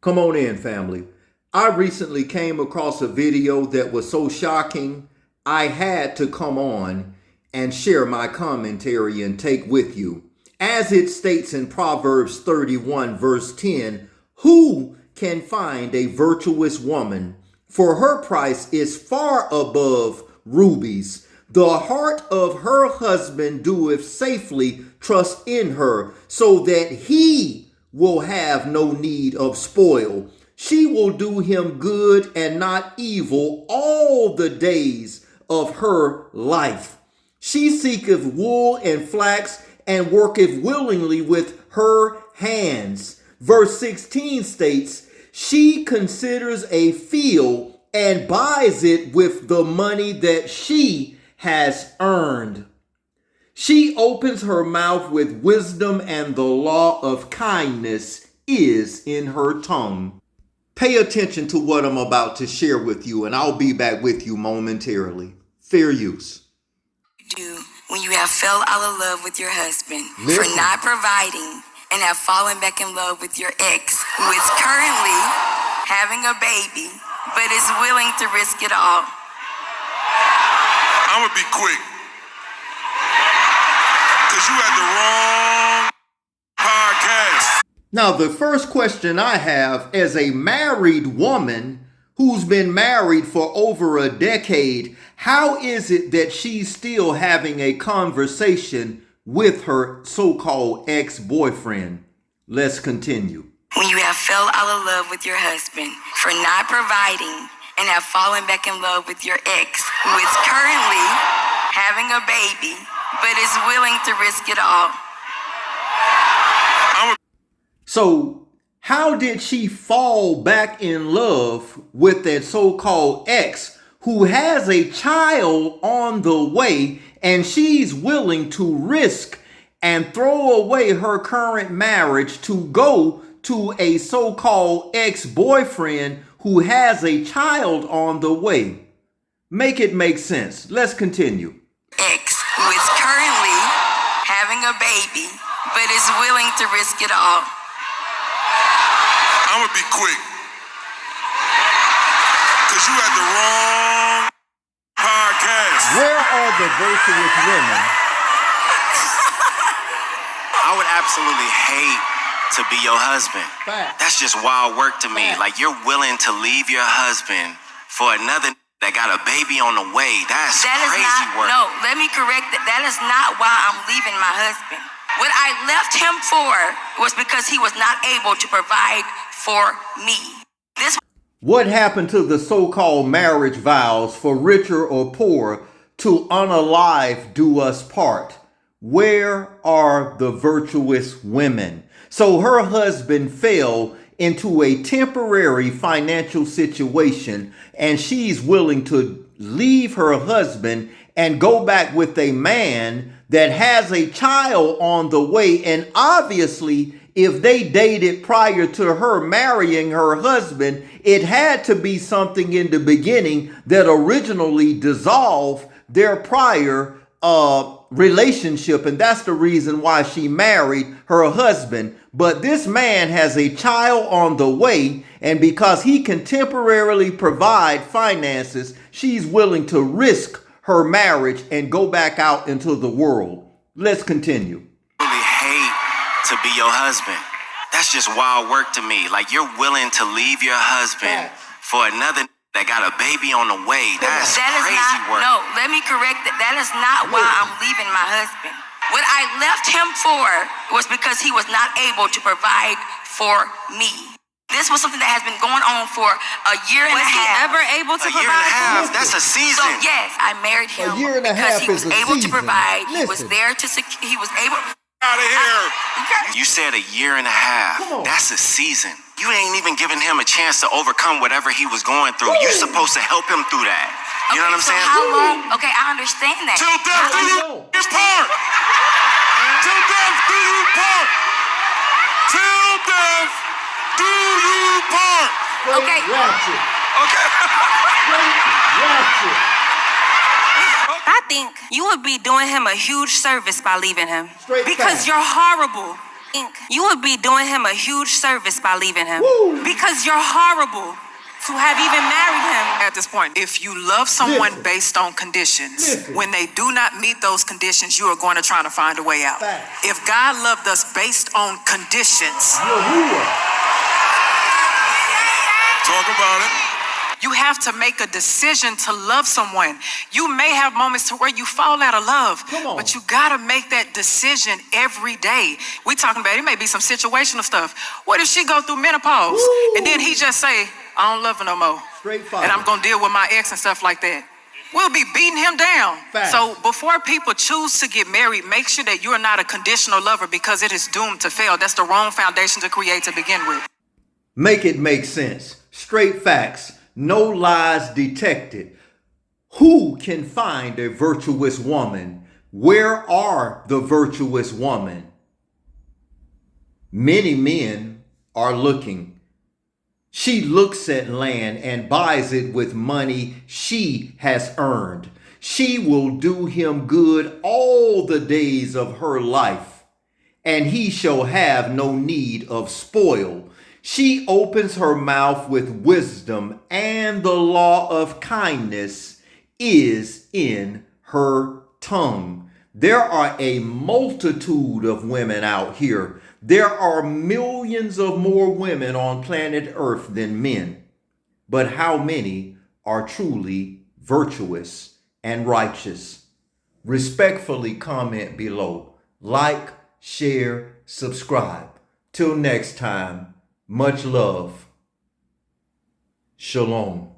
Come on in, family. I recently came across a video that was so shocking, I had to come on and share my commentary and take with you. As it states in Proverbs 31, verse 10, who can find a virtuous woman? For her price is far above rubies. The heart of her husband doeth safely trust in her, so that he will have no need of spoil. She will do him good and not evil all the days of her life. She seeketh wool and flax and worketh willingly with her hands. Verse 16 states, she considers a field and buys it with the money that she has earned. She opens her mouth with wisdom, and the law of kindness is in her tongue. Pay attention to what I'm about to share with you, and I'll be back with you momentarily. Fair use. Do when you have fell out of love with your husband Listen. for not providing and have fallen back in love with your ex who is currently having a baby but is willing to risk it all. I'm gonna be quick. Because you had the wrong podcast. Now, the first question I have as a married woman who's been married for over a decade, how is it that she's still having a conversation with her so-called ex-boyfriend? Let's continue. When you have fell out of love with your husband for not providing and have fallen back in love with your ex who is currently having a baby but is willing to risk it all. So, how did she fall back in love with that so-called ex who has a child on the way, and she's willing to risk and throw away her current marriage to go to a so-called ex-boyfriend who has a child on the way? Make it make sense. Let's continue. Ex who is currently having a baby but is willing to risk it all. I'm gonna be quick. Because you had the wrong podcast. Where are the virtuous women? I would absolutely hate to be your husband. Fact. That's just wild work to me. Fact. Like, you're willing to leave your husband for another that got a baby on the way. That's crazy work. No, let me correct that. That is not why I'm leaving my husband. What I left him for was because he was not able to provide for me. What happened to the so-called marriage vows for richer or poor to unalive do us part? Where are the virtuous women? So her husband fell into a temporary financial situation, and she's willing to leave her husband and go back with a man that has a child on the way. And obviously, if they dated prior to her marrying her husband, it had to be something in the beginning that originally dissolved their prior relationship. And that's the reason why she married her husband. But this man has a child on the way, and because he can temporarily provide finances, she's willing to risk her marriage and go back out into the world. Let's continue. I really hate to be your husband. That's just wild work to me. Like, you're willing to leave your husband for another that got a baby on the way. That's crazy work. No, let me correct that. That is not why I'm leaving my husband. What I left him for was because he was not able to provide for me. This was something that has been going on for a year and a half. Was he ever able to A year and a half? provide? That's a season. So yes, I married him A year and a because half he was is a able to season. provide. He was Listen. there to he was able. Out of here. You said a year and a half. Come on. That's a season. You ain't even giving him a chance to overcome whatever he was going through. You're supposed to help him through that. You know what I'm so saying? how long? Okay, I understand that. Till death do you part. Till death do you part. Till death do you part. Okay. Ratchet. Okay. Ratchet. I think you would be doing him a huge service by leaving him. Straight because fact. you're horrible. You would be doing him a huge service by leaving him. Woo. Because you're horrible to have even married him. At this point, if you love someone Listen. based on conditions, Listen. when they do not meet those conditions, you are going to try to find a way out. Facts. If God loved us based on conditions, Yahuwah. Talk about it. you have to make a decision to love someone. You may have moments to where you fall out of love, Come on. but you gotta make that decision every day. We talking about, it may be some situational stuff. What if she go through menopause Woo. and then he just say, I don't love her no more, Straight fire. and I'm gonna deal with my ex and stuff like that? We'll be beating him down. Facts. So before people choose to get married, make sure that you're not a conditional lover, because it is doomed to fail. That's the wrong foundation to create to begin with. Make it make sense. Straight facts. No lies detected. Who can find a virtuous woman? Where are the virtuous women? Many men are looking. She looks at land and buys it with money she has earned. She will do him good all the days of her life, and he shall have no need of spoil. She opens her mouth with wisdom, and the law of kindness is in her tongue. There are a multitude of women out here. There are millions of more women on planet Earth than men. But how many are truly virtuous and righteous? Respectfully comment below. Like, share, subscribe. Till next time. Much love. Shalom.